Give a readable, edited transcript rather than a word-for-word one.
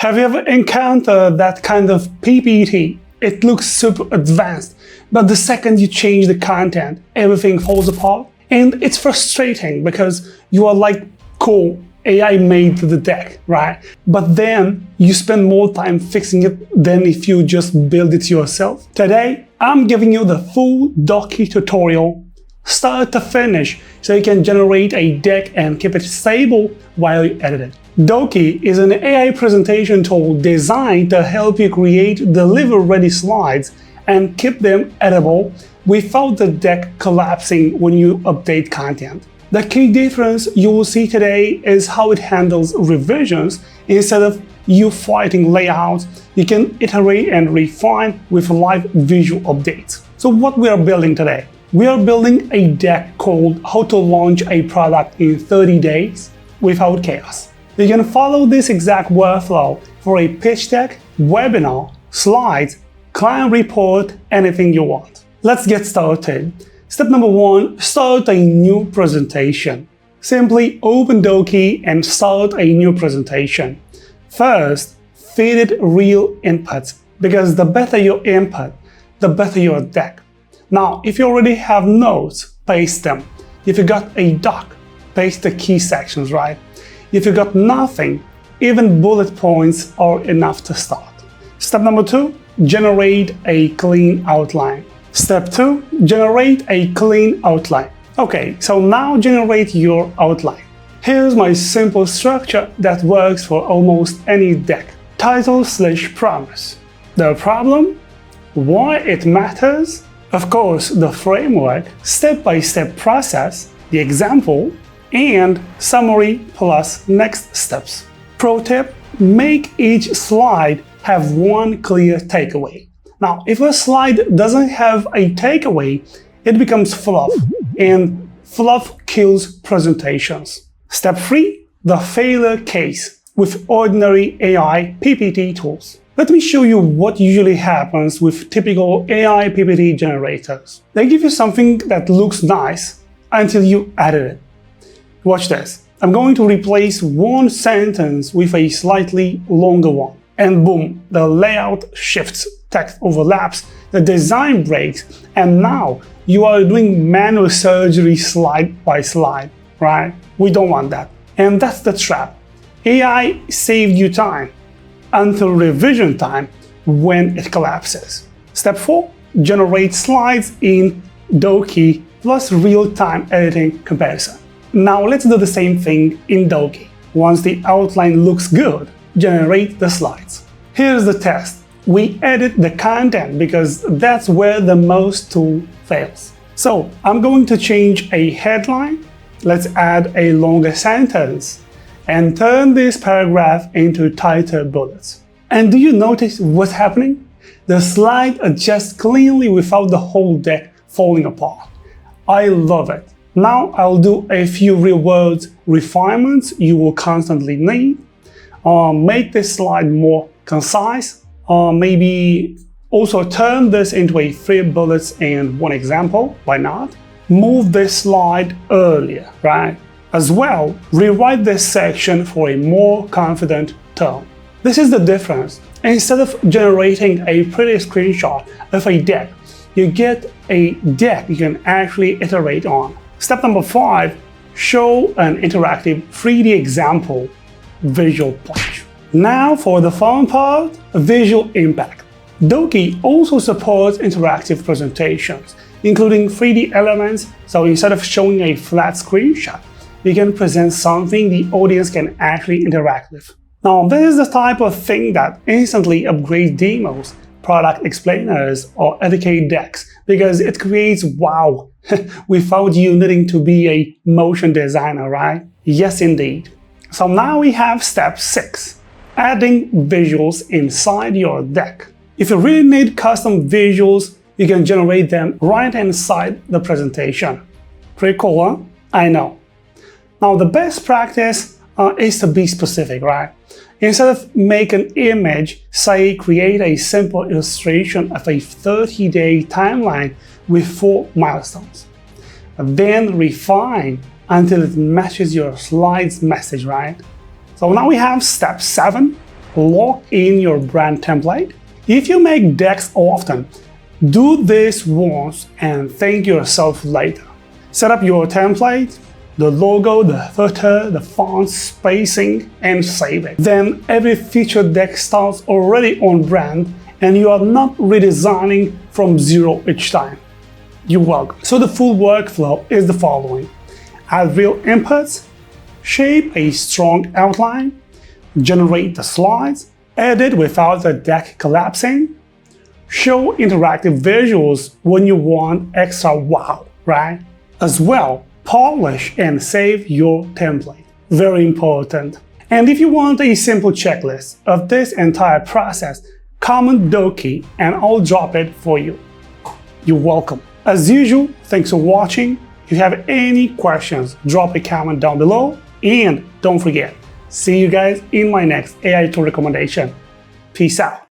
Have you ever encountered that kind of PPT? It looks super advanced, but the second you change the content, everything falls apart. And it's frustrating because you are like, cool, AI made the deck, right? But then you spend more time fixing it than if you just build it yourself. Today, I'm giving you the full Doki tutorial, start to finish, so you can generate a deck and keep it stable while you edit it. Doki is an AI presentation tool designed to help you create deliver-ready slides and keep them editable without the deck collapsing when you update content. The key difference you will see today is how it handles revisions. Instead of you fighting layouts, you can iterate and refine with live visual updates. So what we are building today? We are building a deck called How to Launch a Product in 30 Days Without Chaos. You can follow this exact workflow for a pitch deck, webinar, slides, client report, anything you want. Let's get started. Step number 1, start a new presentation. Simply open Doki and start a new presentation. First, feed it real inputs, because the better your input, the better your deck. Now, if you already have notes, paste them. If you got a doc, paste the key sections, right? If you got nothing, even bullet points are enough to start. Step number 2, generate a clean outline. Step 2, generate a clean outline. Okay, so now generate your outline. Here's my simple structure that works for almost any deck. Title/promise. The problem? Why it matters? Of course, the framework, step-by-step process, the example, and summary plus next steps. Pro tip, make each slide have one clear takeaway. Now, if a slide doesn't have a takeaway, it becomes fluff, and fluff kills presentations. Step 3, the failure case with ordinary AI PPT tools. Let me show you what usually happens with typical AI PPT generators. They give you something that looks nice until you edit it. Watch this. I'm going to replace one sentence with a slightly longer one. And boom, the layout shifts, text overlaps, the design breaks, and now you are doing manual surgery slide by slide, right? We don't want that. And that's the trap. AI saved you time until revision time when it collapses. Step 4, generate slides in Doki plus real-time editing comparison. Now let's do the same thing in Doki. Once the outline looks good, generate the slides. Here's the test. We edit the content because that's where the most tool fails. So I'm going to change a headline. Let's add a longer sentence and turn this paragraph into tighter bullets. And do you notice what's happening? The slide adjusts cleanly without the whole deck falling apart. I love it. Now I'll do a few real-world refinements you will constantly need. Make this slide more concise. Maybe also turn this into a 3 bullets and 1 example. Why not? Move this slide earlier, right? As well, rewrite this section for a more confident tone. This is the difference. Instead of generating a pretty screenshot of a deck, you get a deck you can actually iterate on. Step number 5, show an interactive 3D example, visual punch. Now for the fun part, visual impact. Doki also supports interactive presentations, including 3D elements, so instead of showing a flat screenshot, you can present something the audience can actually interact with. Now, this is the type of thing that instantly upgrades demos, product explainers, or educate decks, because it creates wow without you needing to be a motion designer, right? Yes, indeed. So now we have step 6, adding visuals inside your deck. If you really need custom visuals, you can generate them right inside the presentation. Pretty cool, huh? I know. Now, the best practice is to be specific, right? Instead of make an image, say create a simple illustration of a 30-day timeline with 4 milestones. Then refine until it matches your slide's message, right? So now we have step 7, lock in your brand template. If you make decks often, do this once and thank yourself later. Set up your template, the logo, the footer, the font, spacing, and save it. Then every featured deck starts already on brand and you are not redesigning from zero each time. You're welcome. So the full workflow is the following. Add real inputs, shape a strong outline, generate the slides, edit without the deck collapsing, show interactive visuals when you want extra wow, right? As well, polish and save your template. Very important. And if you want a simple checklist of this entire process, comment Doki and I'll drop it for you. You're welcome. As usual, thanks for watching. If you have any questions, drop a comment down below. And don't forget, see you guys in my next AI tool recommendation. Peace out.